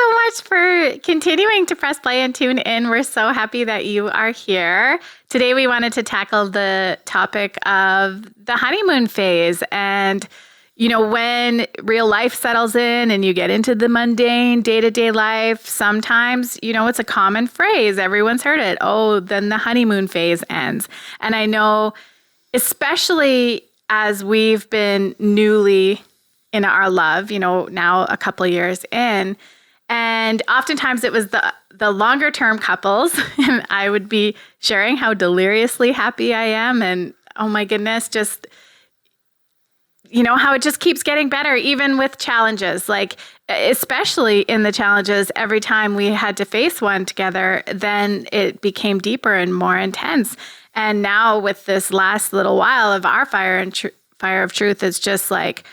so much for continuing to press play and tune in. We're so happy that you are here. Today, we wanted to tackle the topic of the honeymoon phase. And, you know, when real life settles in and you get into the mundane day-to-day life, sometimes, you know, it's a common phrase. Everyone's heard it. Oh, then the honeymoon phase ends. And I know, especially as we've been newly in our love, you know, now a couple years in. And oftentimes it was the longer term couples, and I would be sharing how deliriously happy I am. And oh my goodness, just, you know, how it just keeps getting better, even with challenges. Like, especially in the challenges, every time we had to face one together, then it became deeper and more intense. And now with this last little while of our fire of truth, is just like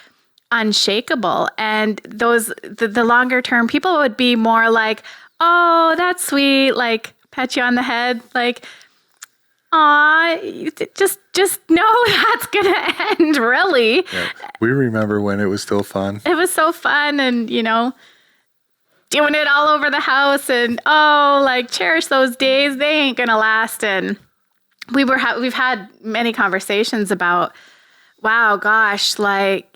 unshakable. And the longer term people would be more like, oh, that's sweet, like pat you on the head, like, aw, just know that's gonna end, really. Yeah. We remember when it was still fun. It was so fun, and, you know, doing it all over the house, and oh, like, cherish those days, they ain't gonna last. And we've had many conversations about, wow, gosh, like,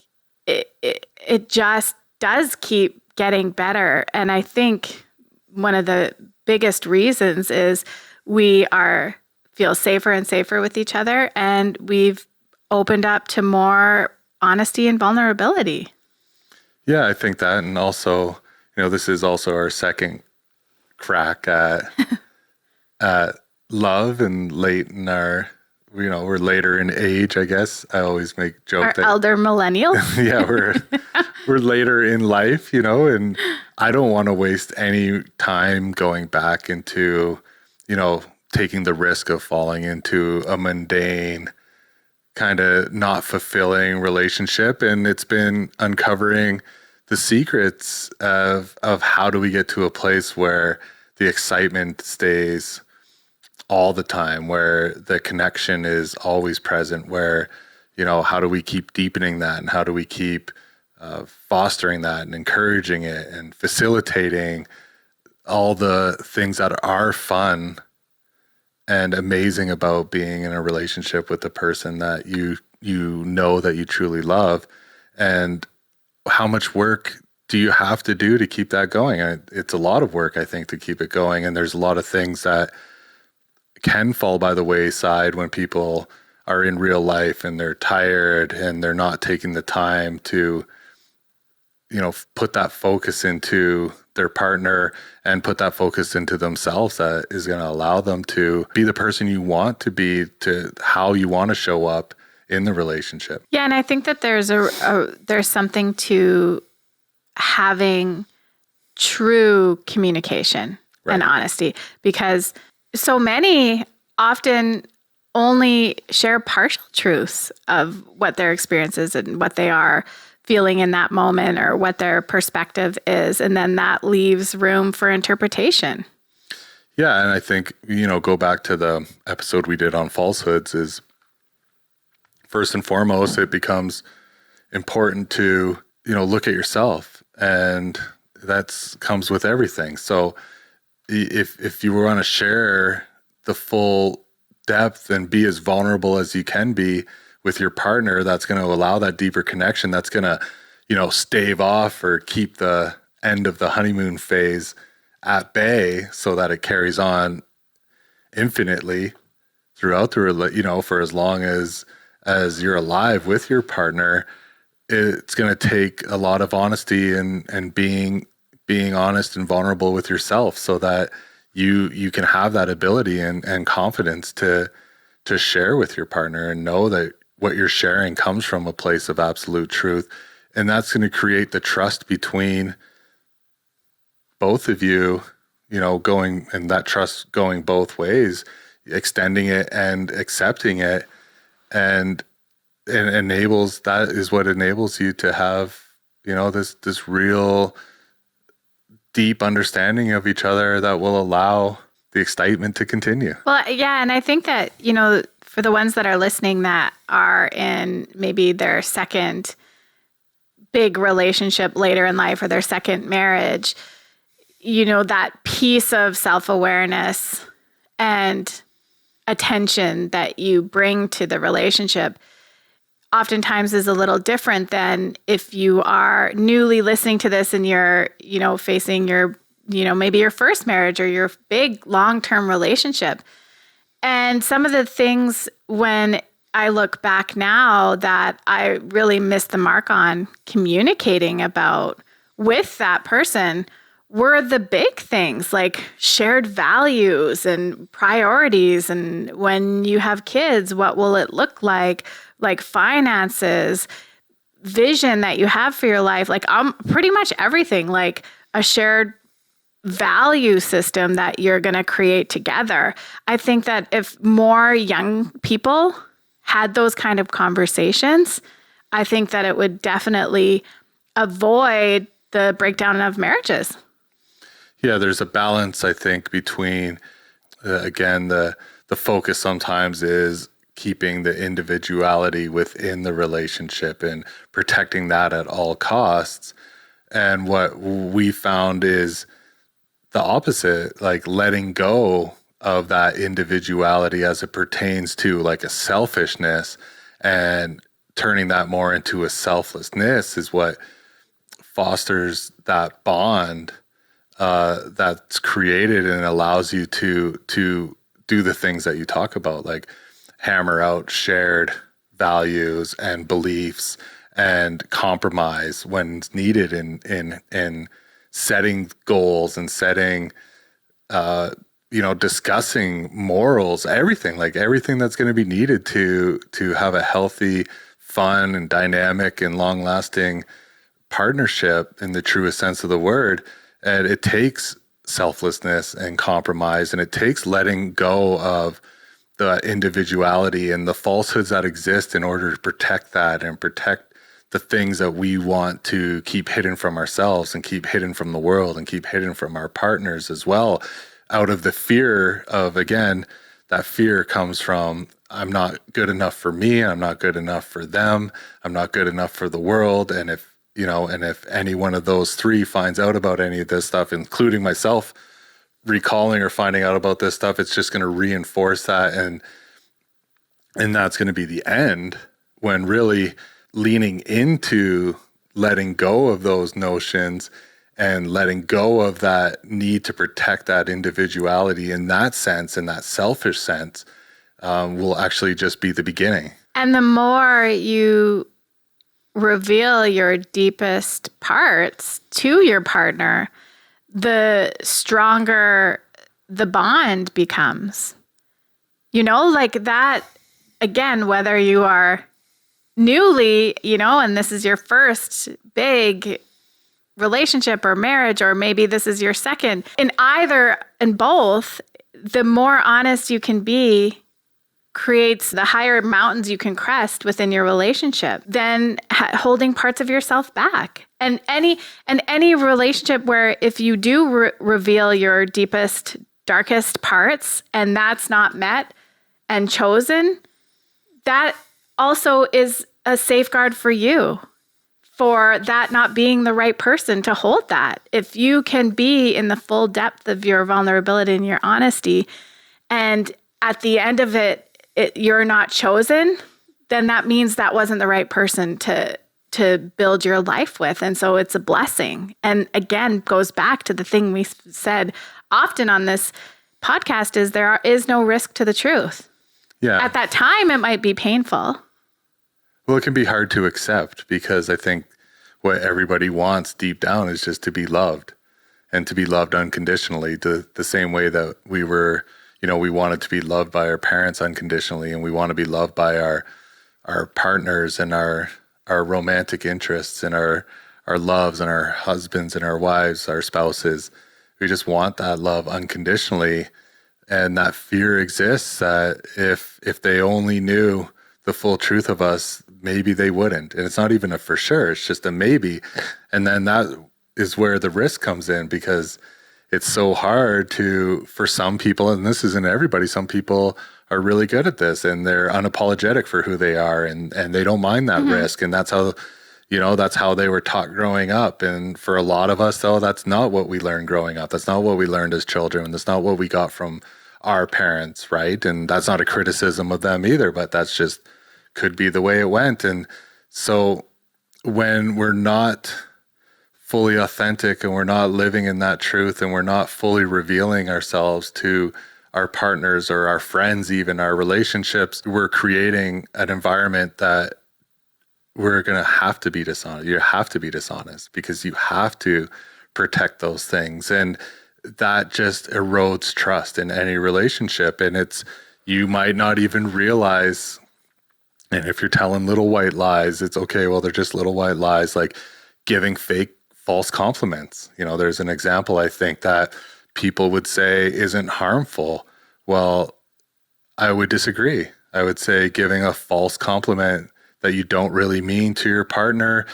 it just does keep getting better. And I think one of the biggest reasons is we feel safer and safer with each other, and we've opened up to more honesty and vulnerability. Yeah, I think that. And also, you know, this is also our second crack at love, and late in our, you know, we're later in age, I guess. I always make joke that elder millennials. Yeah, we're later in life, you know, and I don't want to waste any time going back into, you know, taking the risk of falling into a mundane, kind of not fulfilling relationship. And it's been uncovering the secrets of how do we get to a place where the excitement stays all the time, where the connection is always present, where, you know, how do we keep deepening that, and how do we keep fostering that and encouraging it and facilitating all the things that are fun and amazing about being in a relationship with the person that you know that you truly love. And how much work do you have to do to keep that going? It's a lot of work, I think, to keep it going. And there's a lot of things that can fall by the wayside when people are in real life and they're tired and they're not taking the time to, you know, put that focus into their partner and put that focus into themselves that is going to allow them to be the person you want to be, to how you want to show up in the relationship. Yeah, and I think that there's there's something to having true communication and honesty, because so many often only share partial truths of what their experience is and what they are feeling in that moment, or what their perspective is. And then that leaves room for interpretation. Yeah. And I think, you know, go back to the episode we did on falsehoods, is first and foremost, it becomes important to, you know, look at yourself, and that comes with everything. So if you want to share the full depth and be as vulnerable as you can be with your partner, that's going to allow that deeper connection. That's going to, you know, stave off or keep the end of the honeymoon phase at bay, so that it carries on infinitely throughout the, you know, for as long as you're alive with your partner. It's going to take a lot of honesty and being honest and vulnerable with yourself, so that you can have that ability and confidence to share with your partner and know that what you're sharing comes from a place of absolute truth. And that's going to create the trust between both of you, you know, going, and that trust going both ways, extending it and accepting it. And enables, that is what enables you to have, you know, this real deep understanding of each other that will allow the excitement to continue. Well, yeah. And I think that, you know, for the ones that are listening that are in maybe their second big relationship later in life, or their second marriage, that piece of self-awareness and attention that you bring to the relationship oftentimes is a little different than if you are newly listening to this and you're, facing your, maybe your first marriage or your big long-term relationship. And some of the things when I look back now that I really missed the mark on communicating about with that person were the big things like shared values and priorities. And when you have kids, what will it look like finances, vision that you have for your life, pretty much everything, like a shared value system that you're going to create together. I think that if more young people had those kind of conversations, I think that it would definitely avoid the breakdown of marriages. Yeah, there's a balance, I think, between, again, the focus sometimes is keeping the individuality within the relationship and protecting that at all costs. And what we found is the opposite, like letting go of that individuality as it pertains to like a selfishness and turning that more into a selflessness is what fosters that bond that's created and allows you to do the things that you talk about, like hammer out shared values and beliefs and compromise when needed in setting goals and setting, discussing morals, everything that's going to be needed to have a healthy, fun and dynamic and long lasting partnership in the truest sense of the word. And it takes selflessness and compromise, and it takes letting go of the individuality and the falsehoods that exist in order to protect that and protect the things that we want to keep hidden from ourselves and keep hidden from the world and keep hidden from our partners as well, out of the fear of, again, that fear comes from, I'm not good enough for me, I'm not good enough for them, I'm not good enough for the world. And if any one of those three finds out about any of this stuff, including myself recalling or finding out about this stuff, it's just going to reinforce that. And that's going to be the end, when really leaning into letting go of those notions and letting go of that need to protect that individuality in that sense, in that selfish sense, will actually just be the beginning. And the more you reveal your deepest parts to your partner, the stronger the bond becomes. Like that, again, whether you are newly, and this is your first big relationship or marriage, or maybe this is your second, in both, the more honest you can be creates the higher mountains you can crest within your relationship than holding parts of yourself back. And any relationship where if you do reveal your deepest, darkest parts and that's not met and chosen, that also is a safeguard for you, for that not being the right person to hold that. If you can be in the full depth of your vulnerability and your honesty, and at the end of it, you're not chosen, then that means that wasn't the right person to build your life with. And so it's a blessing. And again, goes back to the thing we said often on this podcast is there is no risk to the truth. Yeah. At that time, it might be painful. Well, it can be hard to accept, because I think what everybody wants deep down is just to be loved, and to be loved unconditionally, the same way that we were, we wanted to be loved by our parents unconditionally, and we want to be loved by our partners and our romantic interests and our loves and our husbands and our wives, our spouses. We just want that love unconditionally. And that fear exists that if they only knew the full truth of us, maybe they wouldn't. And it's not even a for sure, it's just a maybe. And then that is where the risk comes in, because it's so hard for some people, and this isn't everybody, some people are really good at this and they're unapologetic for who they are, and they don't mind that risk. And that's how, That's how they were taught growing up. And for a lot of us, though, that's not what we learned growing up. That's not what we learned as children. That's not what we got from our parents, right? And that's not a criticism of them either, but that's just could be the way it went. And so when we're not fully authentic and we're not living in that truth and we're not fully revealing ourselves to our partners or our friends, even our relationships, we're creating an environment that we're going to have to be dishonest. You have to be dishonest because you have to protect those things. And that just erodes trust in any relationship. And you might not even realize, and if you're telling little white lies, it's okay. Well, they're just little white lies, like giving fake false compliments. There's an example I think that people would say isn't harmful. Well, I would disagree. I would say giving a false compliment that you don't really mean to your partner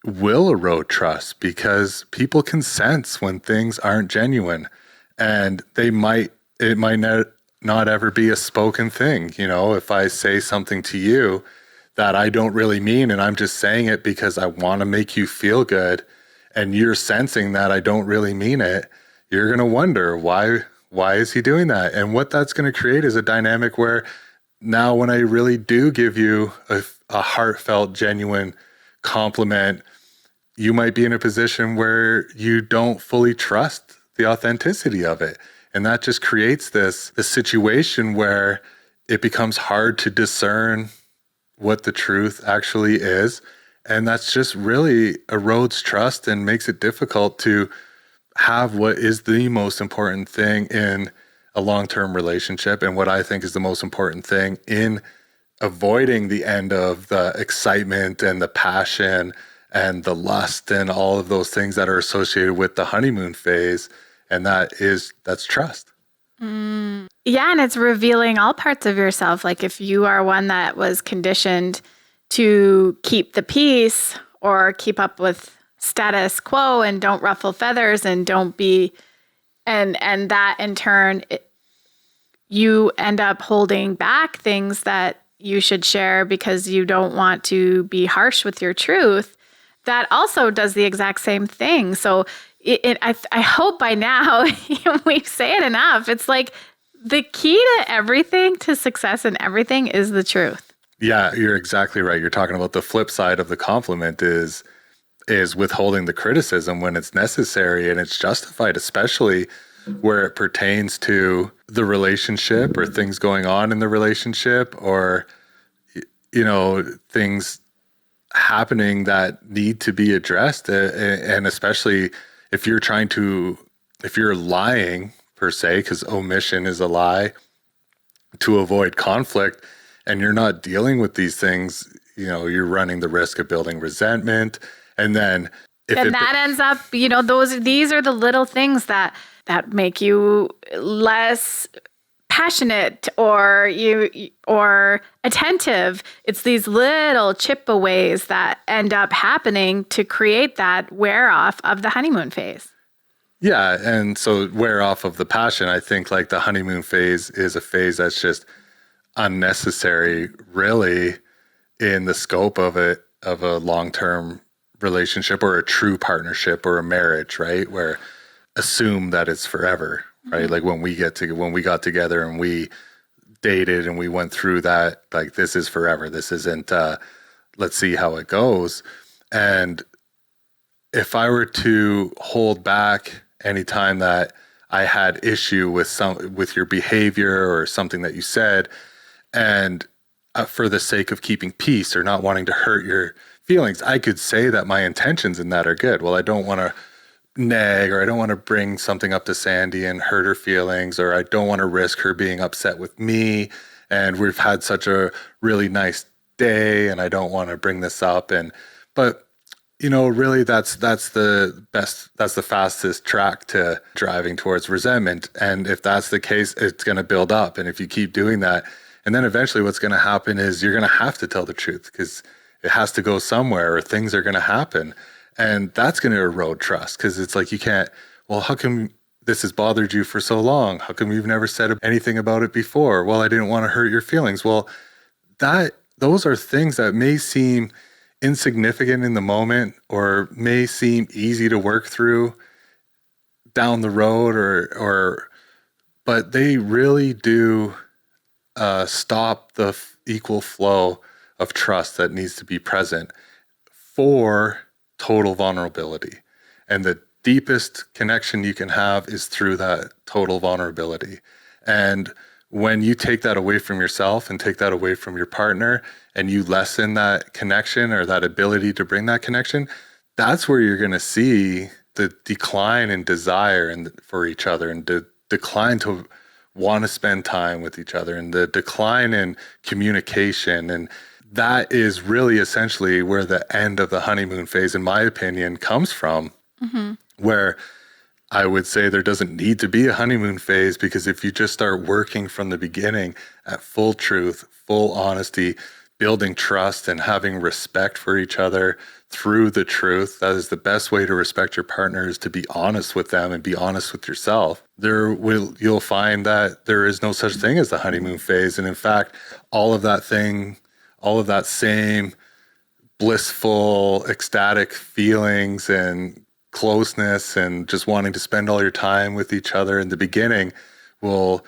will erode trust because people can sense when things aren't genuine, and it might not ever be a spoken thing. If I say something to you that I don't really mean and I'm just saying it because I want to make you feel good and you're sensing that I don't really mean it, you're going to wonder why is he doing that? And what that's going to create is a dynamic where now when I really do give you a heartfelt, genuine compliment, you might be in a position where you don't fully trust the authenticity of it. And that just creates this situation where it becomes hard to discern what the truth actually is. And that's just really erodes trust and makes it difficult to have what is the most important thing in a long-term relationship, and what I think is the most important thing in avoiding the end of the excitement and the passion and the lust and all of those things that are associated with the honeymoon phase. And that's trust. Yeah, and it's revealing all parts of yourself. Like if you are one that was conditioned to keep the peace or keep up with status quo and don't ruffle feathers and don't be, and that in turn, you end up holding back things that you should share because you don't want to be harsh with your truth. That also does the exact same thing. So I hope by now we say it enough. It's like the key to everything, to success in everything, is the truth. Yeah, you're exactly right. You're talking about the flip side of the compliment is withholding the criticism when it's necessary and it's justified, especially where it pertains to the relationship or things going on in the relationship or, things happening that need to be addressed. And especially if you're lying per se, because omission is a lie, to avoid conflict, and you're not dealing with these things, you're running the risk of building resentment. And then that ends up, these are the little things that make you less passionate or attentive. It's these little chip-aways that end up happening to create that wear off of the honeymoon phase. Yeah, and so wear off of the passion. I think like the honeymoon phase is a phase that's just unnecessary, really, in the scope of a long-term relationship or a true partnership or a marriage, right? Where assume that it's forever, right? Mm-hmm. Like when we got together and we dated and we went through that, like this is forever. This isn't let's see how it goes. And if I were to hold back anytime that I had issue with your behavior or something that you said, and for the sake of keeping peace or not wanting to hurt your feelings, I could say that my intentions in that are good. Well, I don't want to nag, or I don't want to bring something up to Sandy and hurt her feelings, or I don't want to risk her being upset with me. And we've had such a really nice day, and I don't want to bring this up. But really that's the fastest track to driving towards resentment. And if that's the case, it's going to build up. And if you keep doing that, and then eventually what's going to happen is you're going to have to tell the truth because it has to go somewhere, or things are going to happen. And that's going to erode trust because it's like you can't, well, how come this has bothered you for so long? How come you've never said anything about it before? Well, I didn't want to hurt your feelings. Well, those are things that may seem insignificant in the moment or may seem easy to work through down the road, but they really do stop the equal flow of trust that needs to be present for total vulnerability. And the deepest connection you can have is through that total vulnerability. And when you take that away from yourself and take that away from your partner and you lessen that connection or that ability to bring that connection, that's where you're going to see the decline in desire for each other, and the decline to want to spend time with each other, and the decline in communication. And that is really essentially where the end of the honeymoon phase, in my opinion, comes from, where I would say there doesn't need to be a honeymoon phase, because if you just start working from the beginning at full truth, full honesty, building trust and having respect for each other through the truth, that is the best way to respect your partner, is to be honest with them and be honest with yourself. You'll find that there is no such thing as the honeymoon phase. And in fact, all of that same blissful, ecstatic feelings and closeness and just wanting to spend all your time with each other in the beginning will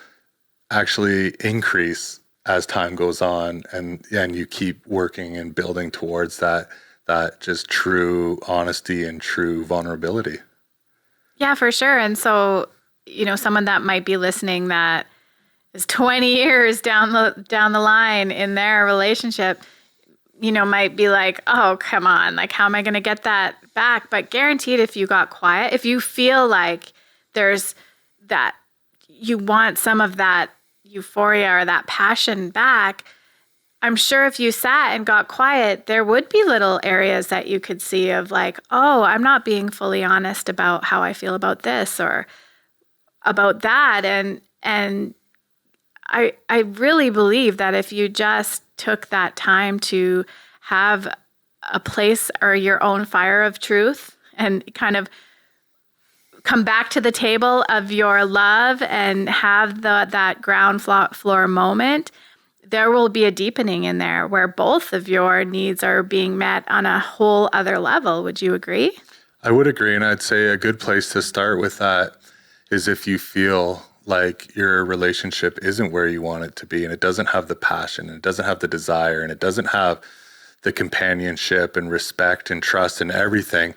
actually increase as time goes on, and you keep working and building towards that just true honesty and true vulnerability. Yeah, for sure. And so, someone that might be listening that is 20 years down the line in their relationship, might be like, oh, come on, like, how am I going to get that back? But guaranteed, if you got quiet, if you feel like there's that, you want some of that euphoria or that passion back, I'm sure if you sat and got quiet, there would be little areas that you could see of like, oh, I'm not being fully honest about how I feel about this or about that. And I really believe that if you just took that time to have a place or your own fire of truth and kind of come back to the table of your love and have that ground floor moment, there will be a deepening in there where both of your needs are being met on a whole other level. Would you agree? I would agree. And I'd say a good place to start with that is if you feel like your relationship isn't where you want it to be, and it doesn't have the passion, and it doesn't have the desire, and it doesn't have the companionship and respect and trust and everything,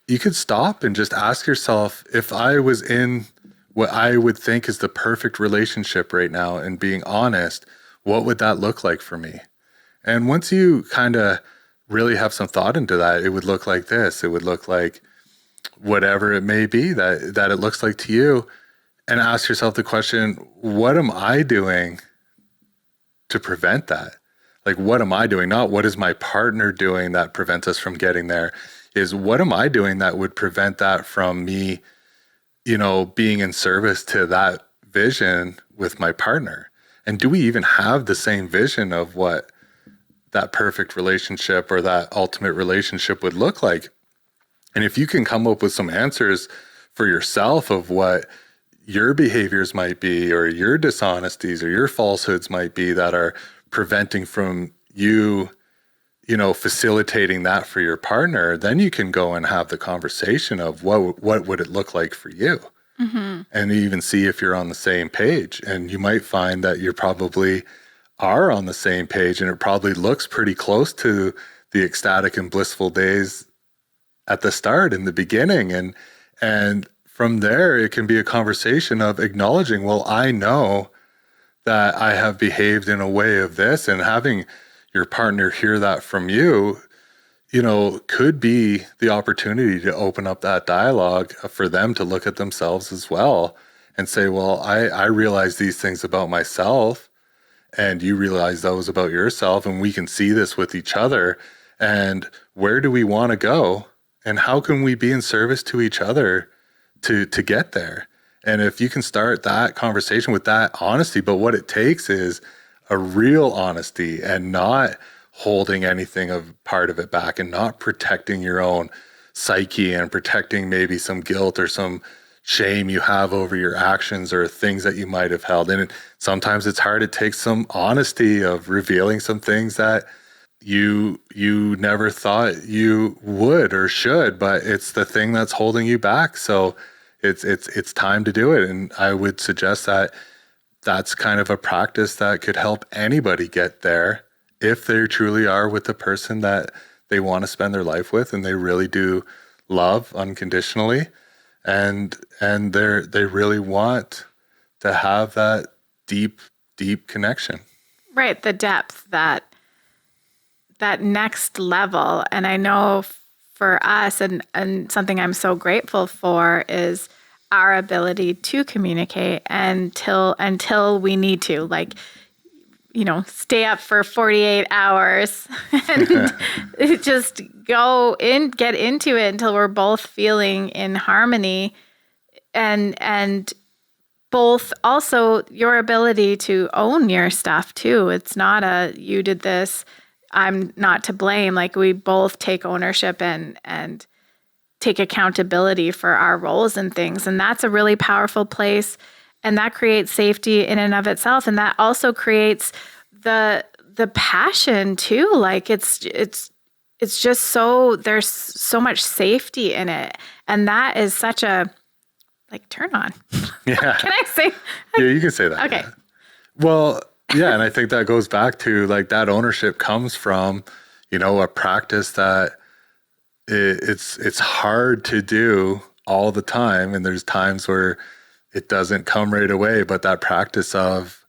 you could stop and just ask yourself, if I was in what I would think is the perfect relationship right now and being honest, what would that look like for me? And once you kind of really have some thought into that, it would look like this. It would look like whatever it may be that it looks like to you. And ask yourself the question, what am I doing to prevent that? Like, what am I doing? Not what is my partner doing that prevents us from getting there, is what am I doing that would prevent that from me, being in service to that vision with my partner? And do we even have the same vision of what that perfect relationship or that ultimate relationship would look like? And if you can come up with some answers for yourself of what your behaviors might be, or your dishonesties or your falsehoods might be that are preventing from you, facilitating that for your partner, then you can go and have the conversation of what would it look like for you? Mm-hmm. And even see if you're on the same page. And you might find that you probably are on the same page, and it probably looks pretty close to the ecstatic and blissful days at the start, in the beginning. And from there, it can be a conversation of acknowledging, well, I know that I have behaved in a way of this, and having your partner hear that from you, could be the opportunity to open up that dialogue for them to look at themselves as well and say, well, I realize these things about myself, and you realize those about yourself, and we can see this with each other. And where do we want to go? And how can we be in service to each other to get there? And if you can start that conversation with that honesty, but what it takes is a real honesty, and not holding anything of part of it back, and not protecting your own psyche and protecting maybe some guilt or some shame you have over your actions or things that you might have held. And sometimes it's hard. It takes some honesty of revealing some things that you never thought you would or should, but it's the thing that's holding you back. So it's time to do it. And I would suggest that that's kind of a practice that could help anybody get there if they truly are with the person that they want to spend their life with and they really do love unconditionally, and they really want to have that deep connection. Right, the depth, that next level. And I know for us, and something I'm so grateful for is our ability to communicate until we need to, like, stay up for 48 hours and just get into it until we're both feeling in harmony, and both also your ability to own your stuff too. It's not you did this, I'm not to blame. Like, we both take ownership and take accountability for our roles and things. And that's a really powerful place. And that creates safety in and of itself. And that also creates the passion too. Like, it's just there's so much safety in it. And that is such a, like, turn on. Yeah. Can I say? Yeah, you can say that. Okay. Yeah. Well, yeah. And I think that goes back to, like, that ownership comes from, a practice that it's hard to do all the time. And there's times where it doesn't come right away, but that practice of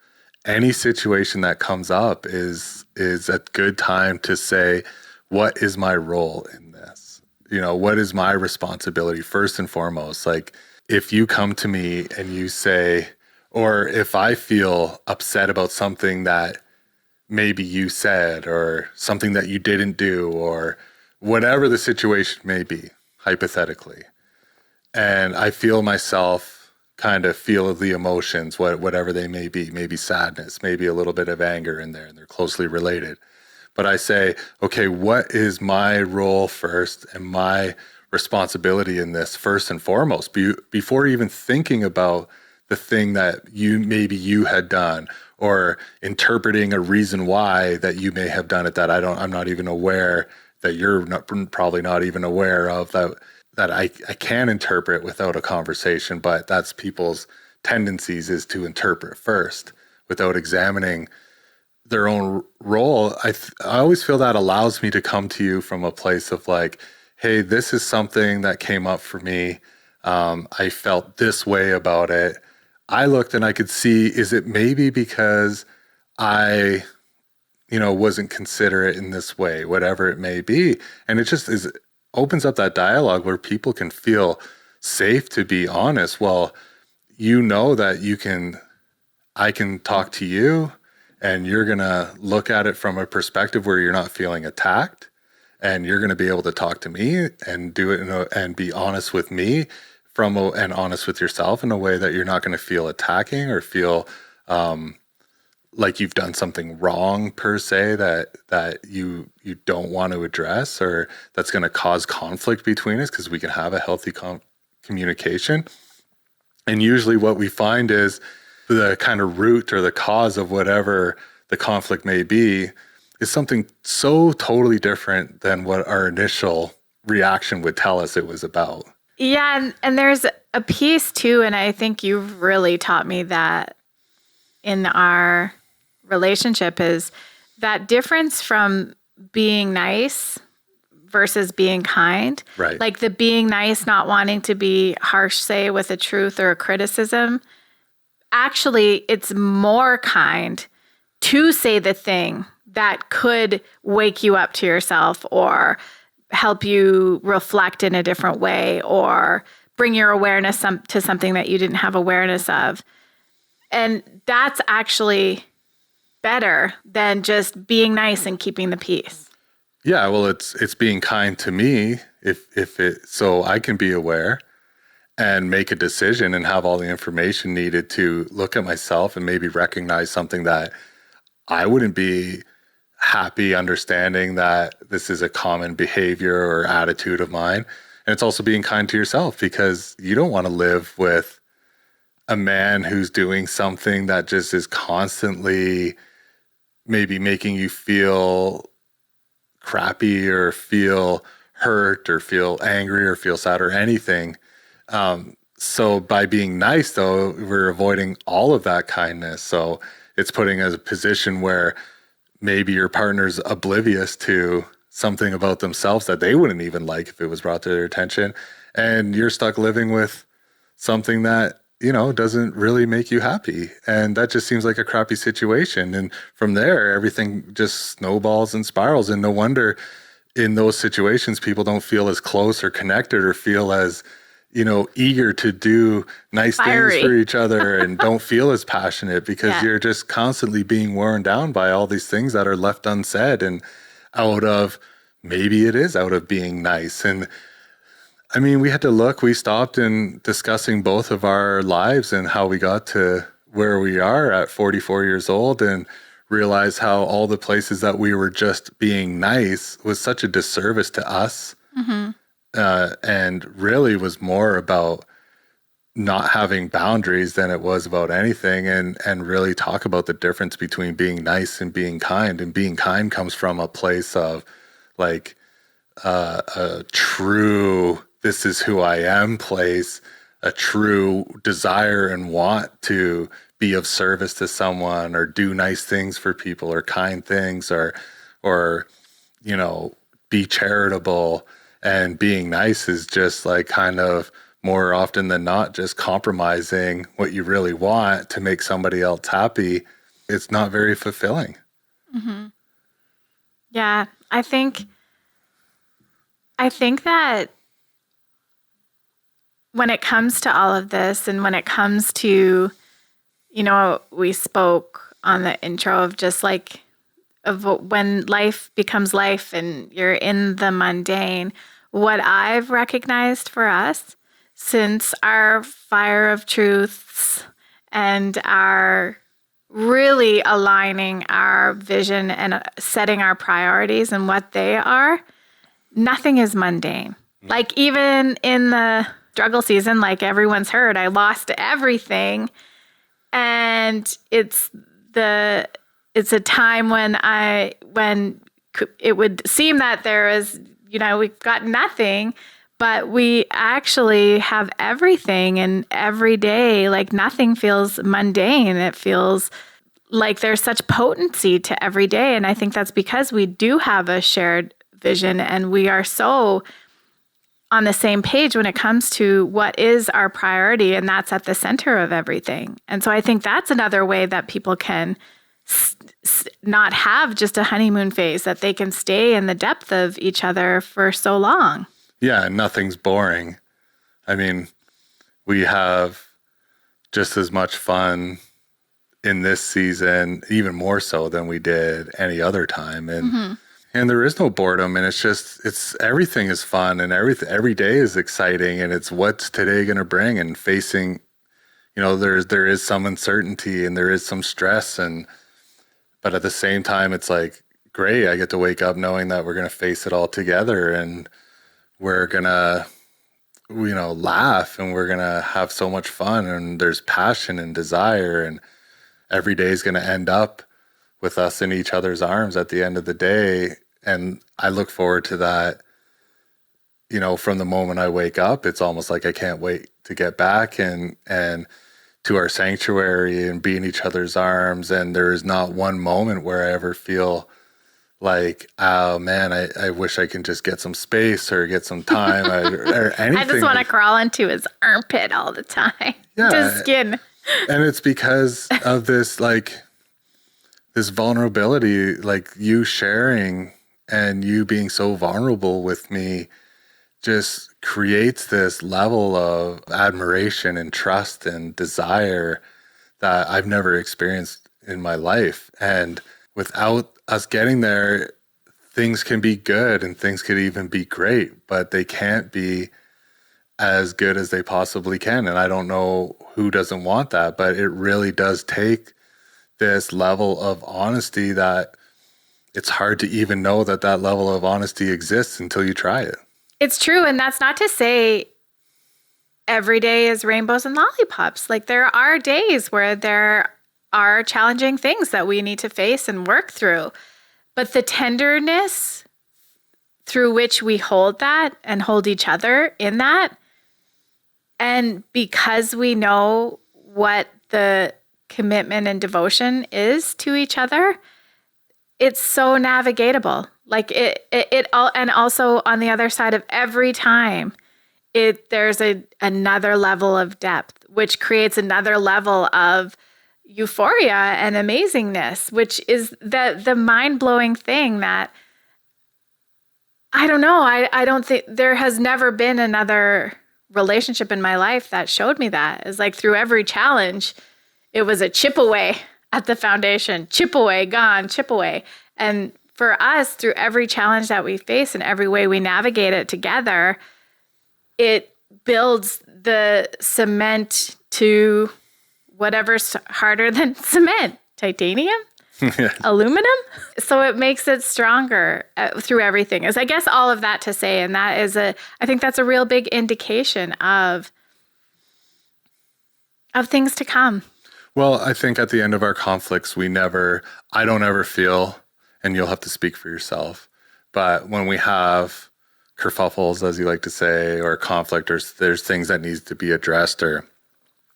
any situation that comes up is a good time to say, what is my role in this? What is my responsibility first and foremost? Like, if you come to me and you say, or if I feel upset about something that maybe you said, or something that you didn't do, or whatever the situation may be, hypothetically, and I feel myself kind of feel the emotions, whatever they may be, maybe sadness, maybe a little bit of anger in there, and they're closely related. But I say, okay, what is my role first and my responsibility in this first and foremost, before even thinking about the thing that you had done, or interpreting a reason why that you may have done it that I'm not even aware, that you're probably not even aware of, that I can interpret without a conversation. But that's people's tendencies, is to interpret first without examining their own role. I always feel that allows me to come to you from a place of, like, hey, this is something that came up for me. I felt this way about it. I looked and I could see, is it maybe because I, wasn't considerate in this way, whatever it may be. And it just opens up that dialogue where people can feel safe to be honest. Well, that I can talk to you, and you're going to look at it from a perspective where you're not feeling attacked, and you're going to be able to talk to me and do it and be honest with me and honest with yourself in a way that you're not going to feel attacking or feel like you've done something wrong per se that you don't want to address, or that's going to cause conflict between us, because we can have a healthy communication. And usually what we find is the kind of root or the cause of whatever the conflict may be is something so totally different than what our initial reaction would tell us it was about. Yeah, and there's a piece too, and I think you've really taught me that in our relationship, is that difference from being nice versus being kind. Right. Like, the being nice, not wanting to be harsh, say, with a truth or a criticism. Actually, it's more kind to say the thing that could wake you up to yourself, or help you reflect in a different way, or bring your awareness to something that you didn't have awareness of. And that's actually better than just being nice and keeping the peace. Yeah, well, it's being kind to me so I can be aware and make a decision and have all the information needed to look at myself and maybe recognize something that I wouldn't be happy understanding that this is a common behavior or attitude of mine. And it's also being kind to yourself, because you don't want to live with a man who's doing something that just is constantly maybe making you feel crappy or feel hurt or feel angry or feel sad or anything. So by being nice, though, we're avoiding all of that kindness. So it's putting us in a position where maybe your partner's oblivious to something about themselves that they wouldn't even like if it was brought to their attention. And you're stuck living with something that, doesn't really make you happy. And that just seems like a crappy situation. And from there, everything just snowballs and spirals. And no wonder in those situations, people don't feel as close or connected or feel as, eager to do nice Fiery. things for each other and don't feel as passionate because you're just constantly being worn down by all these things that are left unsaid and maybe it is out of being nice. And I mean, we stopped in discussing both of our lives and how we got to where we are at 44 years old and realized how all the places that we were just being nice was such a disservice to us. Mm-hmm. And really was more about not having boundaries than it was about anything, and really talk about the difference between being nice and being kind. And being kind comes from a place of like a true, this is who I am place, a true desire and want to be of service to someone or do nice things for people or kind things or be charitable. And being nice is just like kind of more often than not just compromising what you really want to make somebody else happy. It's not very fulfilling. Mm-hmm. Yeah, I think that when it comes to all of this and when it comes to, we spoke on the intro of just like of when life becomes life and you're in the mundane, what I've recognized for us since our fire of truths and our really aligning our vision and setting our priorities and what they are, nothing is mundane. Like even in the struggle season, like everyone's heard, I lost everything. And it's a time when it would seem that there is, we've got nothing, but we actually have everything. And every day, like nothing feels mundane. It feels like there's such potency to every day. And I think that's because we do have a shared vision and we are so on the same page when it comes to what is our priority. And that's at the center of everything. And so I think that's another way that people can not have just a honeymoon phase, that they can stay in the depth of each other for so long. Yeah, nothing's boring. I mean, we have just as much fun in this season, even more so than we did any other time. And and there is no boredom, and it's everything is fun and every day is exciting, and it's what's today going to bring, and facing, there is some uncertainty and there is some stress, but at the same time, it's like, great, I get to wake up knowing that we're going to face it all together and we're going to, laugh and we're going to have so much fun, and there's passion and desire, and every day is going to end up with us in each other's arms at the end of the day. And I look forward to that, from the moment I wake up. It's almost like I can't wait to get back and to our sanctuary and be in each other's arms. And there is not one moment where I ever feel like, oh man, I wish I can just get some space or get some time or anything. I just want to crawl into his armpit all the time. Yeah. His skin. And it's because of this, this vulnerability, like you sharing and you being so vulnerable with me just creates this level of admiration and trust and desire that I've never experienced in my life. And without us getting there, things can be good and things could even be great, but they can't be as good as they possibly can. And I don't know who doesn't want that, but it really does take this level of honesty that it's hard to even know that level of honesty exists until you try it. It's true. And that's not to say every day is rainbows and lollipops. Like there are days where there are challenging things that we need to face and work through. But the tenderness through which we hold that and hold each other in that. And because we know what the commitment and devotion is to each other, it's so navigatable. Like it all, and also on the other side of every time, there's another level of depth, which creates another level of euphoria and amazingness, which is the mind-blowing thing that I don't know. I don't think there has never been another relationship in my life that showed me that. It's like through every challenge, it was a chip away at the foundation, chip away, gone, chip away. And for us, through every challenge that we face and every way we navigate it together, it builds the cement to whatever's harder than cement, titanium, aluminum. So it makes it stronger through everything. Is I guess all of that to say, and that is I think that's a real big indication of things to come. Well, I think at the end of our conflicts, I don't ever feel, and you'll have to speak for yourself, but when we have kerfuffles, as you like to say, or conflict, or there's things that needs to be addressed, or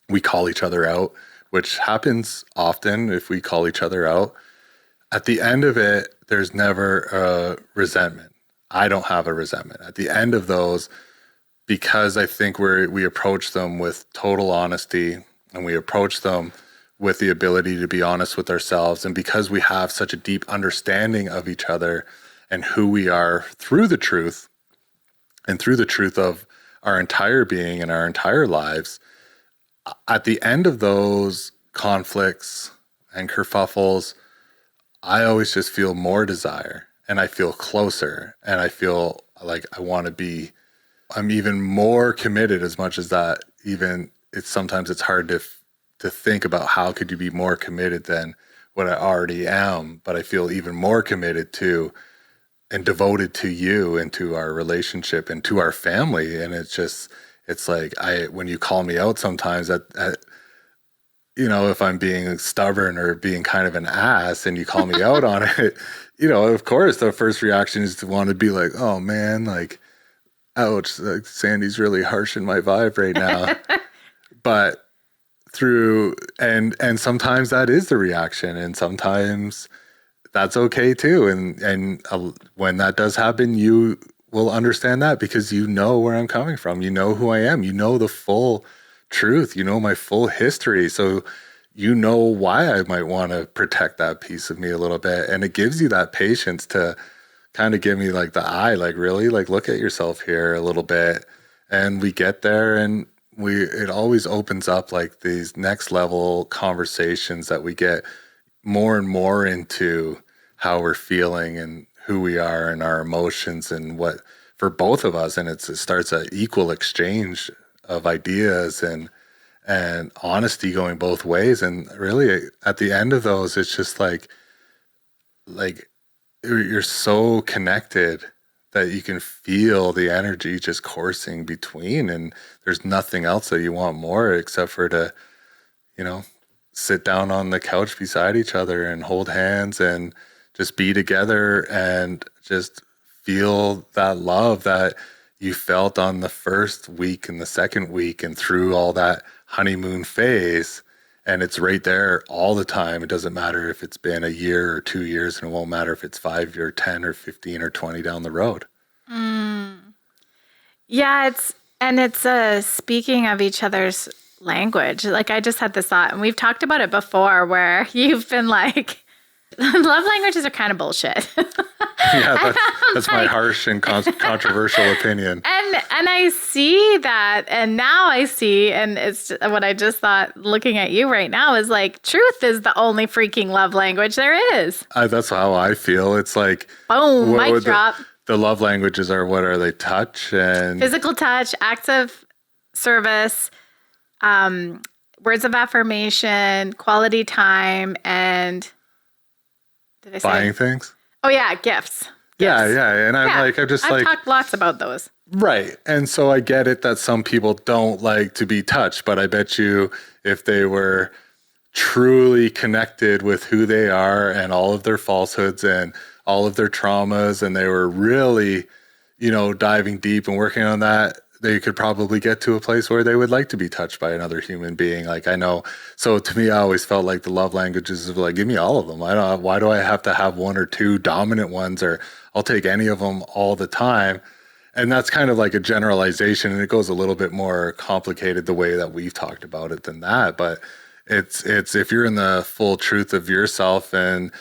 we call each other out, which happens often if we call each other out. At the end of it, there's never a resentment. I don't have a resentment. At the end of those, because I think we approach them with total honesty, and we approach them with the ability to be honest with ourselves, and because we have such a deep understanding of each other and who we are through the truth, and through the truth of our entire being and our entire lives, at the end of those conflicts and kerfuffles, I always just feel more desire, and I feel closer, and I feel like I'm even more committed. As much as that, even sometimes it's hard to think about how could you be more committed than what I already am, but I feel even more committed to and devoted to you and to our relationship and to our family. And it's like when you call me out sometimes if I'm being stubborn or being kind of an ass and you call me out on it, of course the first reaction is to want to be like, oh man, like, ouch, like Sandy's really harsh in my vibe right now. But and sometimes that is the reaction, and sometimes that's okay too. And when that does happen, you will understand that because you know where I'm coming from. You know who I am. You know the full truth. You know my full history. So you know why I might want to protect that piece of me a little bit. And it gives you that patience to kind of give me like the eye, like really, like look at yourself here a little bit. And we get there, and it always opens up like these next level conversations that we get more and more into how we're feeling and who we are and our emotions and what for both of us. And it starts an equal exchange of ideas and honesty going both ways. And really at the end of those, it's just like you're so connected that you can feel the energy just coursing between, and there's nothing else that you want more except for to, sit down on the couch beside each other and hold hands and just be together and just feel that love that you felt on the first week and the second week and through all that honeymoon phase. And it's right there all the time. It doesn't matter if it's been a year or 2 years, and it won't matter if it's 5 or 10 or 15 or 20 down the road. Yeah, it's speaking of each other's language. Like I just had this thought, and we've talked about it before, where you've been like, love languages are kind of bullshit. Yeah, that's my harsh and controversial opinion. And I see that, and now I see, and it's what I just thought looking at you right now is like, truth is the only freaking love language there is. That's how I feel. It's like, boom, mic drop. The love languages are, what are they? Touch and physical touch, acts of service, words of affirmation, quality time, and did I say buying things? Oh yeah, gifts. Yeah. And I've talked lots about those. Right. And so I get it that some people don't like to be touched, but I bet you if they were truly connected with who they are and all of their falsehoods and all of their traumas, and they were really diving deep and working on that, they could probably get to a place where they would like to be touched by another human being. Like, I know. So to me, I always felt like the love languages of like, give me all of them. Why do I have to have one or two dominant ones, or I'll take any of them all the time. And that's kind of like a generalization, and it goes a little bit more complicated the way that we've talked about it than that. But it's if you're in the full truth of yourself and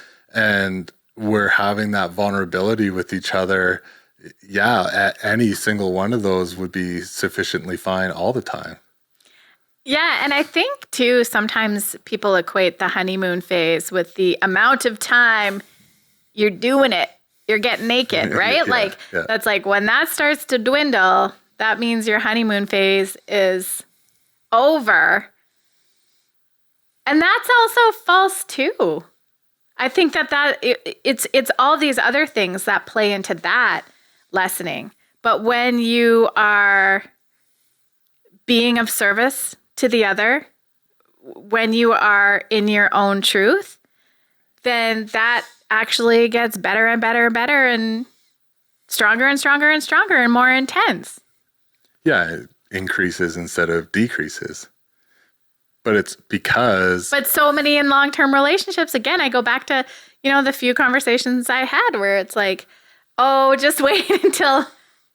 we're having that vulnerability with each other, yeah, any single one of those would be sufficiently fine all the time. Yeah, and I think too, sometimes people equate the honeymoon phase with the amount of time you're doing it. You're getting naked, right? That's like when that starts to dwindle, that means your honeymoon phase is over. And that's also false too. I think it's all these other things that play into that lessening. But when you are being of service to the other, when you are in your own truth, then that actually gets better and better and better and stronger and stronger and stronger and more intense. Yeah, it increases instead of decreases. But it's because... But so many in long-term relationships, again, I go back to, the few conversations I had where it's like, oh, just wait until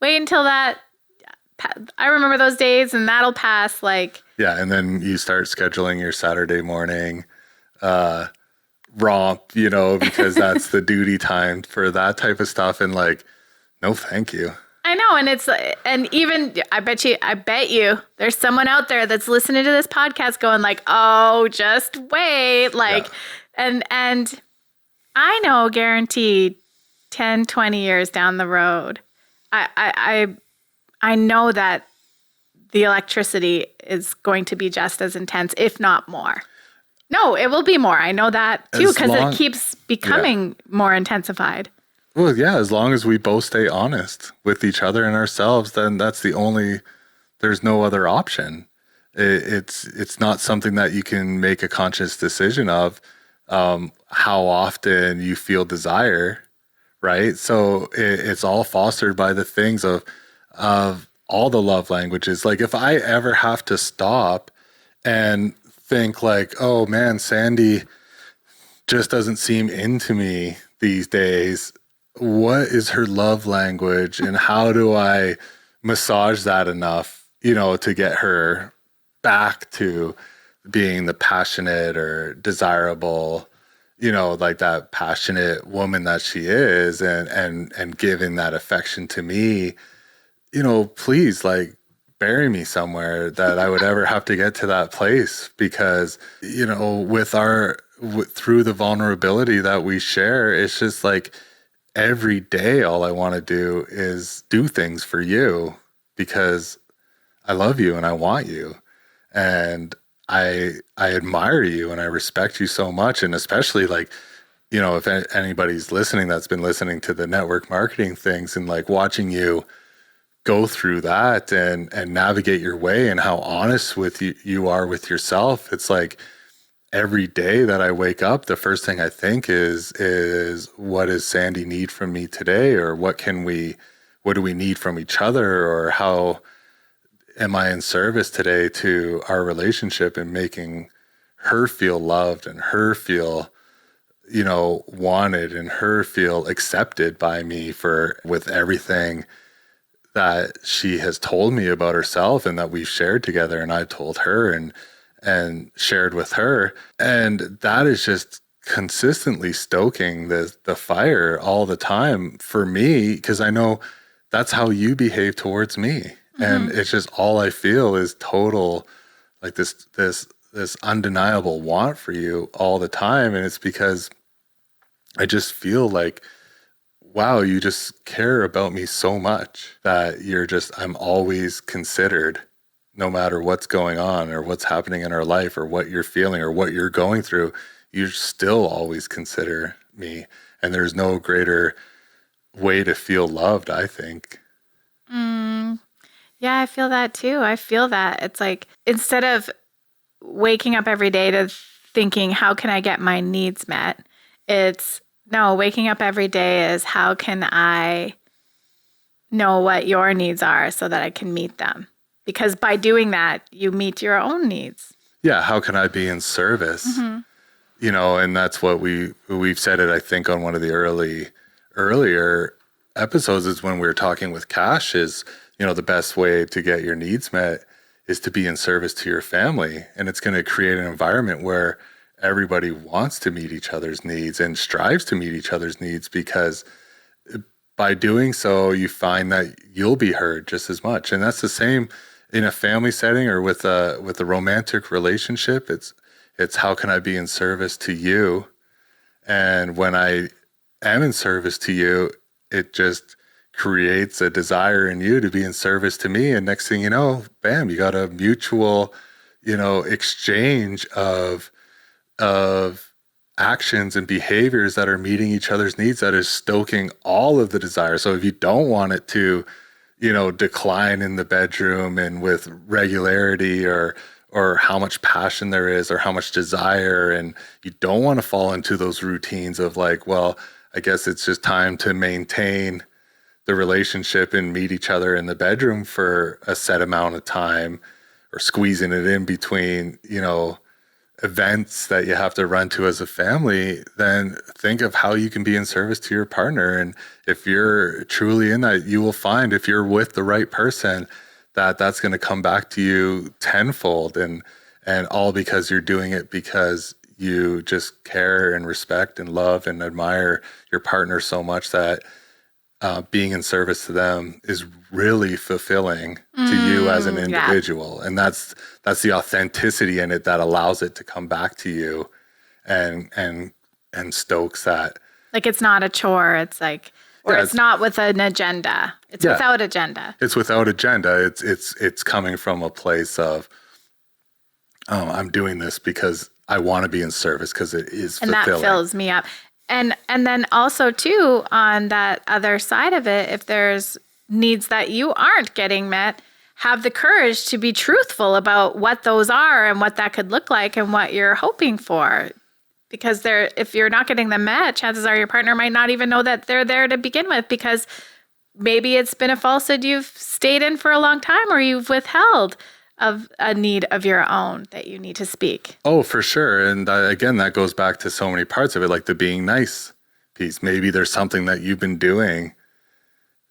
that... I remember those days and that'll pass. Yeah, and then you start scheduling your Saturday morning romp, because that's the duty time for that type of stuff. And no, thank you. I know. And even, I bet you there's someone out there that's listening to this podcast going oh, just wait. And I know, guaranteed 10, 20 years down the road, I know that the electricity is going to be just as intense, if not more. No, it will be more. I know that too, because it keeps becoming more intensified. Well, yeah, as long as we both stay honest with each other and ourselves, then there's no other option. It's not something that you can make a conscious decision of, how often you feel desire, right? So it's all fostered by the things of all the love languages. Like if I ever have to stop and think oh man, Sandy just doesn't seem into me these days. What is her love language and how do I massage that enough, to get her back to being the passionate or desirable, that passionate woman that she is and giving that affection to me, please bury me somewhere that I would ever have to get to that place, because, through the vulnerability that we share, it's just every day, all I want to do is do things for you because I love you and I want you. And I admire you and I respect you so much. And especially if anybody's listening that's been listening to the network marketing things and watching you go through that and navigate your way and how honest with you are with yourself. It's every day that I wake up, the first thing I think is what does Sandy need from me today? Or what do we need from each other? Or how am I in service today to our relationship and making her feel loved and her feel, wanted and her feel accepted by me with everything that she has told me about herself and that we've shared together and I've told her and shared with her. And that is just consistently stoking the fire all the time for me, because I know that's how you behave towards me. Mm-hmm. And it's just all I feel is total, this undeniable want for you all the time. And it's because I just feel wow, you just care about me so much that I'm always considered, no matter what's going on or what's happening in our life or what you're feeling or what you're going through, you still always consider me. And there's no greater way to feel loved, I think. Yeah, I feel that too. I feel that. It's instead of waking up every day to thinking, how can I get my needs met? Waking up every day is how can I know what your needs are so that I can meet them. Because by doing that, you meet your own needs. Yeah. How can I be in service? And that's what we've said it, I think, on one of the earlier episodes is when we were talking with Cash is, the best way to get your needs met is to be in service to your family. And it's going to create an environment where everybody wants to meet each other's needs and strives to meet each other's needs, because by doing so, you find that you'll be heard just as much. And that's the same in a family setting or with a romantic relationship. It's how can I be in service to you? And when I am in service to you, it just creates a desire in you to be in service to me. And next thing you know, bam, you got a mutual, exchange of actions and behaviors that are meeting each other's needs, that is stoking all of the desire. So if you don't want it to, decline in the bedroom and with regularity or how much passion there is or how much desire, and you don't want to fall into those routines of like, well, I guess it's just time to maintain the relationship and meet each other in the bedroom for a set amount of time, or squeezing it in between, events that you have to run to as a family. Then think of how you can be in service to your partner. And if you're truly in that, you will find, if you're with the right person, that's going to come back to you tenfold, and all because you're doing it because you just care and respect and love and admire your partner so much that being in service to them is really fulfilling to you as an individual. Yeah. And that's the authenticity in it that allows it to come back to you and stokes that. Like, it's not a chore. It's like, or it's not with an agenda. It's without agenda. It's without agenda. It's coming from a place of, I'm doing this because I want to be in service, because it is fulfilling. And that fills me up. And then also too, on that other side of it, if there's needs that you aren't getting met, have the courage to be truthful about what those are and what that could look like and what you're hoping for. Because if you're not getting them met, chances are your partner might not even know that they're there to begin with, because maybe it's been a falsehood you've stayed in for a long time, or you've withheld of a need of your own that you need to speak. Oh, for sure. And again, that goes back to so many parts of it, like the being nice piece. Maybe there's something that you've been doing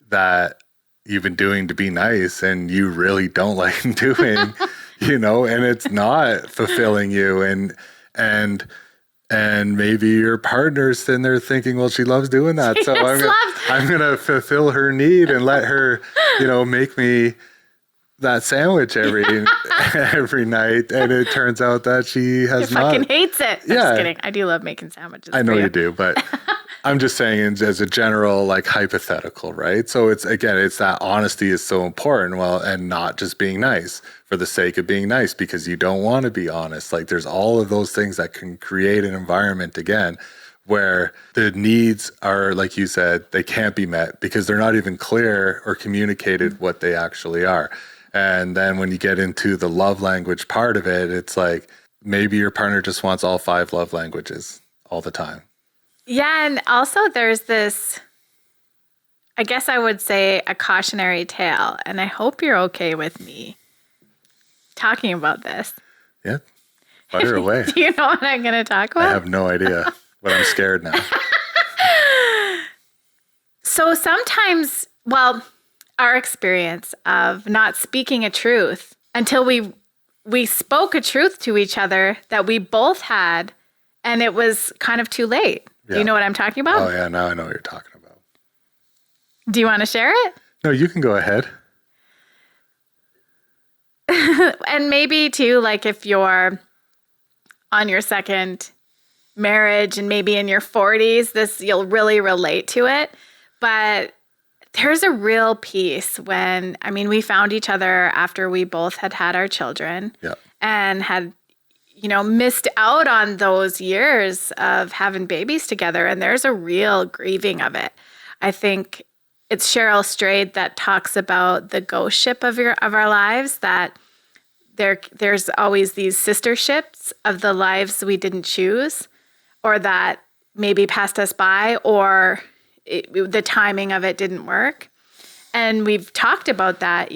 to be nice, and you really don't like doing, and it's not fulfilling you. And maybe your partner's sitting there thinking, well, she loves doing that. So I'm going to fulfill her need and let her, make me that sandwich every night, and it turns out that she has fucking hates it. I'm just kidding. I do love making sandwiches. I know you do, but I'm just saying as a general, like, hypothetical, right? So it's that honesty is so important. Well, and not just being nice for the sake of being nice because you don't want to be honest. Like, there's all of those things that can create an environment, again, where the needs are, like you said, they can't be met because they're not even clear or communicated what they actually are. And then when you get into the love language part of it, it's like maybe your partner just wants all 5 love languages all the time. Yeah. And also there's this, I guess I would say, a cautionary tale. And I hope you're okay with me talking about this. Yeah. Fire away. Do you know what I'm going to talk about? I have no idea, but I'm scared now. So sometimes, our experience of not speaking a truth until we spoke a truth to each other that we both had, and it was kind of too late. Yeah. Do you know what I'm talking about? Oh, yeah. Now I know what you're talking about. Do you want to share it? No, you can go ahead. And maybe too, like, if you're on your second marriage and maybe in your 40s, you'll really relate to it. But there's a real piece when, we found each other after we both had our children. Yeah. And had, missed out on those years of having babies together. And there's a real grieving of it. I think it's Cheryl Strayed that talks about the ghost ship of our lives, that there's always these sister ships of the lives we didn't choose, or that maybe passed us by, or the timing of it didn't work. And we've talked about that,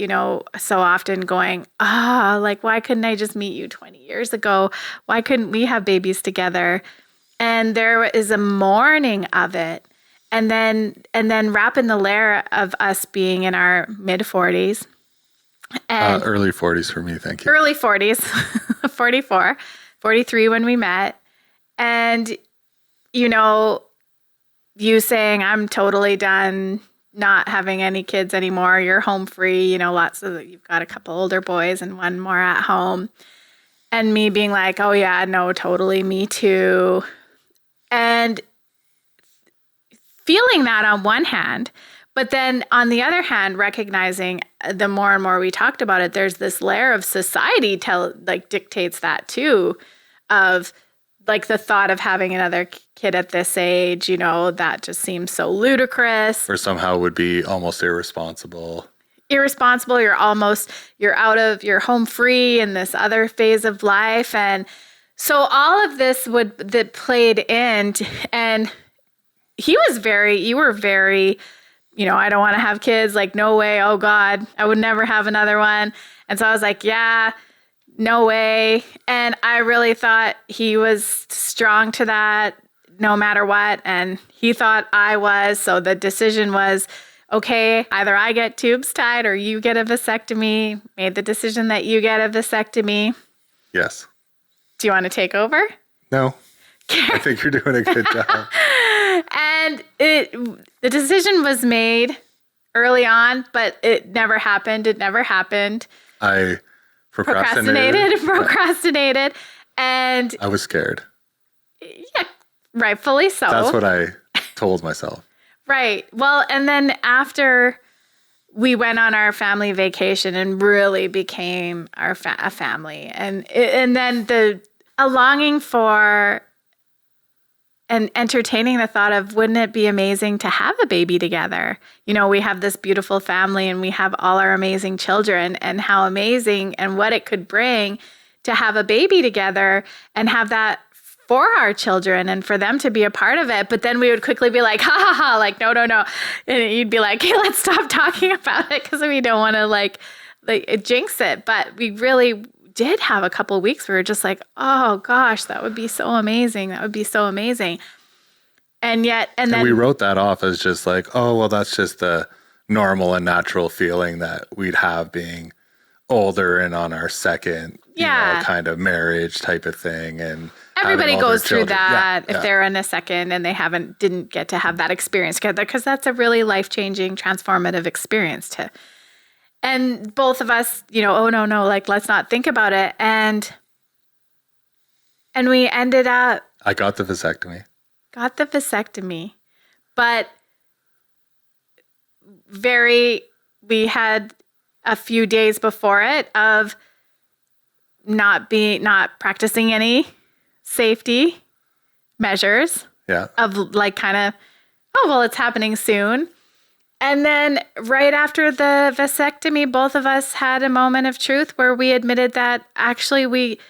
so often going, like, why couldn't I just meet you 20 years ago? Why couldn't we have babies together? And there is a mourning of it. And then wrap in the layer of us being in our mid 40s. And early 40s for me, thank you. Early 40s, 44, 43 when we met. And, you saying, I'm totally done not having any kids anymore. You're home free, you've got a couple older boys and one more at home. And me being like, oh yeah, no, totally, me too. And feeling that on one hand, but then on the other hand, recognizing the more and more we talked about it, there's this layer of society dictates that too, of like the thought of having another kid at this age, that just seems so ludicrous. Or somehow would be almost irresponsible. You're you're home free in this other phase of life. And so all of this that played in, and you were very, I don't want to have kids, like, no way, oh God, I would never have another one. And so I was like, yeah, no way. And I really thought he was strong to that no matter what. And he thought I was. So the decision was, okay, either I get tubes tied or you get a vasectomy. Made the decision that you get a vasectomy. Yes. Do you want to take over? No. I think you're doing a good job. And the decision was made early on, but it never happened. I procrastinated. And I was scared. Yeah, rightfully so. That's what I told myself. Right. Well, and then after we went on our family vacation and really became a family, and then a longing for and entertaining the thought of, wouldn't it be amazing to have a baby together? We have this beautiful family and we have all our amazing children, and how amazing and what it could bring to have a baby together and have that for our children and for them to be a part of it. But then we would quickly be like, ha ha ha, like, no. And you'd be like, hey, let's stop talking about it because we don't want to like jinx it. But we really did have a couple of weeks where we were just like, oh gosh, that would be so amazing. And then we wrote that off as just like, oh, well, that's just the normal and natural feeling that we'd have being older and on our second, kind of marriage type of thing. And everybody goes through that if they're in a second and they didn't get to have that experience together, because that's a really life-changing, transformative experience to. And both of us, oh no, like, let's not think about it. And we ended up. I got the vasectomy. But we had a few days before it of not practicing any safety measures. Yeah. Of like kind of, oh, well, it's happening soon. And then right after the vasectomy, both of us had a moment of truth where we admitted that actually we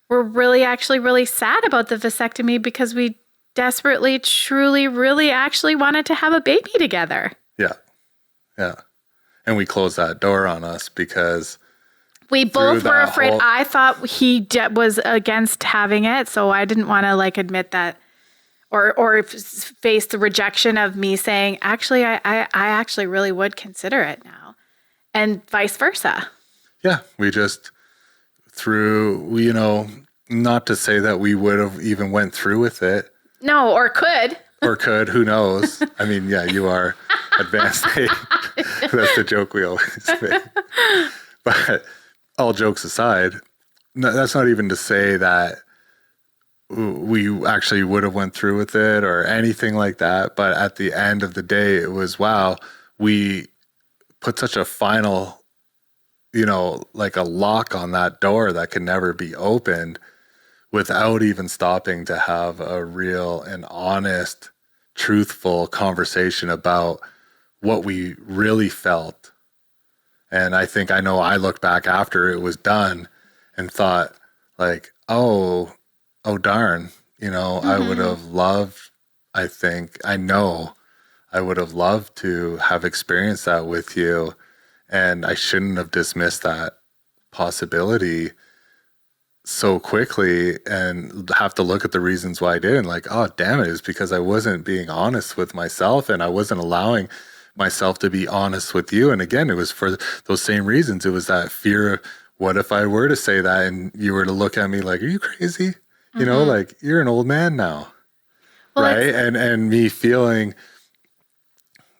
were really sad about the vasectomy because we desperately, truly, really actually wanted to have a baby together. Yeah. Yeah. And we closed that door on us because we both were afraid. I thought he was against having it, so I didn't want to like admit that or face the rejection of me saying, actually, I actually really would consider it now, and vice versa. Yeah, we just not to say that we would have even went through with it. No, or could. Who knows? I mean, yeah, you are advanced age. That's the joke we always make. But all jokes aside, that's not even to say that we actually would have went through with it or anything like that. But at the end of the day, it was, wow, we put such a final, like a lock on that door that could never be opened without even stopping to have a real and honest, truthful conversation about what we really felt. And I think I looked back after it was done and thought like, oh darn, I would have loved, I know I would have loved to have experienced that with you. And I shouldn't have dismissed that possibility so quickly and have to look at the reasons why I did. And like, oh, damn it. It's because I wasn't being honest with myself and I wasn't allowing myself to be honest with you. And again, it was for those same reasons. It was that fear of what if I were to say that and you were to look at me like, are you crazy? You know, like you're an old man now. Well, right. And me feeling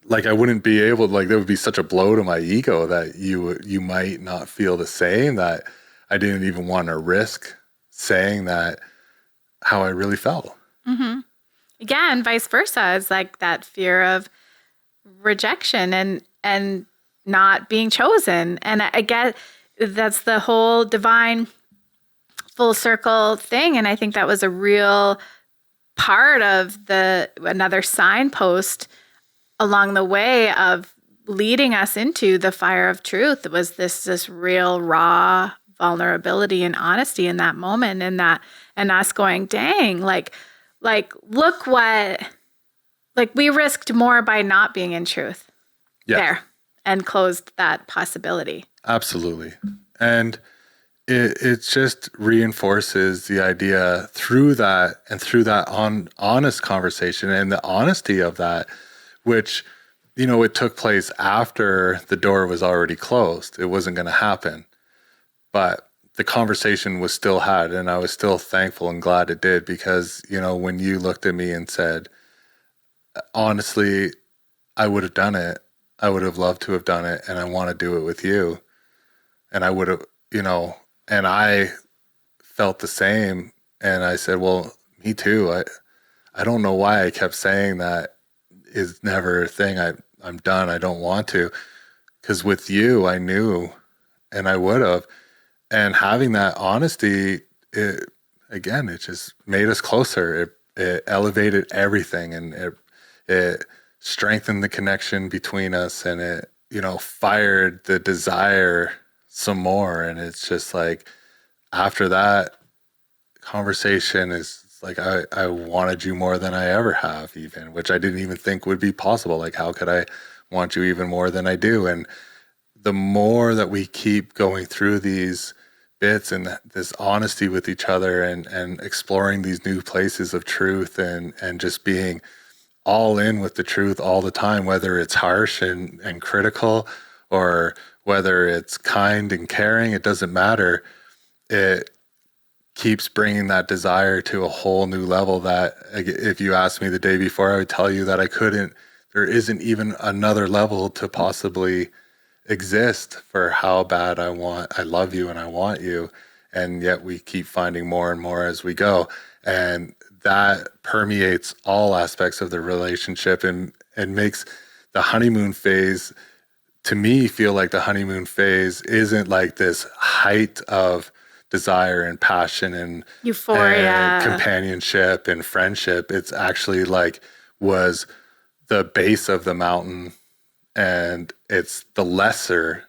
like I wouldn't be able, like there would be such a blow to my ego that you might not feel the same, that I didn't even want to risk saying that how I really felt. Mm-hmm. Yeah, and vice versa. It's like that fear of rejection and not being chosen. And I get that's the whole divine full circle thing. And I think that was a real part of another signpost along the way of leading us into the fire of truth. It was this real raw vulnerability and honesty in that moment, and us going, dang, like look what, like we risked more by not being in truth there and closed that possibility. Absolutely. And it just reinforces the idea through that honest conversation and the honesty of that, which, you know, it took place after the door was already closed. It wasn't going to happen. But the conversation was still had, and I was still thankful and glad it did, because, you know, when you looked at me and said, honestly, I would have done it. I would have loved to have done it, and I want to do it with you. And I would have, you know, and I felt the same. And I said, well, me too. I don't know why I kept saying that is never a thing. I'm done. I don't want to. Because with you, I knew, and I would have. And having that honesty, it just made us closer. It elevated everything, and it strengthened the connection between us, and it, you know, fired the desire some more. And it's just like, after that conversation is like, I wanted you more than I ever have, even, which I didn't even think would be possible. Like, how could I want you even more than I do? And the more that we keep going through these bits and this honesty with each other and exploring these new places of truth and just being all in with the truth all the time, whether it's harsh and critical or whether it's kind and caring, it doesn't matter. It keeps bringing that desire to a whole new level that, if you asked me the day before, I would tell you that there isn't even another level to possibly exist for how bad I love you and I want you. And yet we keep finding more and more as we go. And that permeates all aspects of the relationship and makes the honeymoon phase, to me, feel like the honeymoon phase isn't like this height of desire and passion and euphoria and companionship and friendship. It's actually like was the base of the mountain, and it's the lesser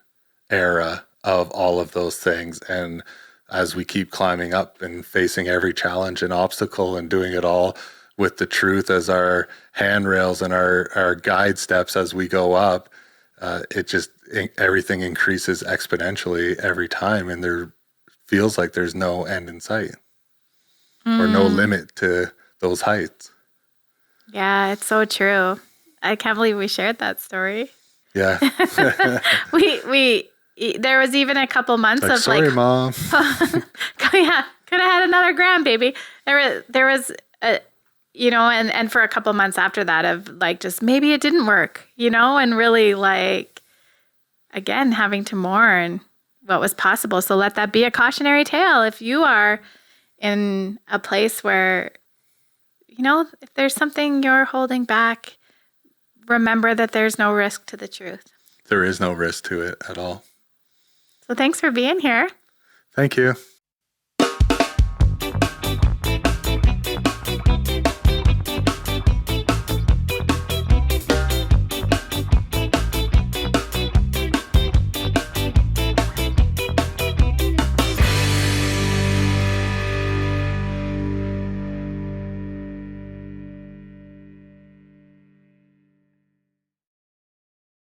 era of all of those things. And as we keep climbing up and facing every challenge and obstacle and doing it all with the truth as our handrails and our guide steps as we go up, everything increases exponentially every time. And there feels like there's no end in sight or no limit to those heights. Yeah, it's so true. I can't believe we shared that story. Yeah. we there was even a couple months of sorry, Mom. Yeah, could have had another grandbaby. There was a, you know, and for a couple months after that of like, just maybe it didn't work, you know, and really like, again, having to mourn what was possible. So let that be a cautionary tale. If you are in a place where, you know, if there's something you're holding back, remember that there's no risk to the truth. There is no risk to it at all. So thanks for being here. Thank you.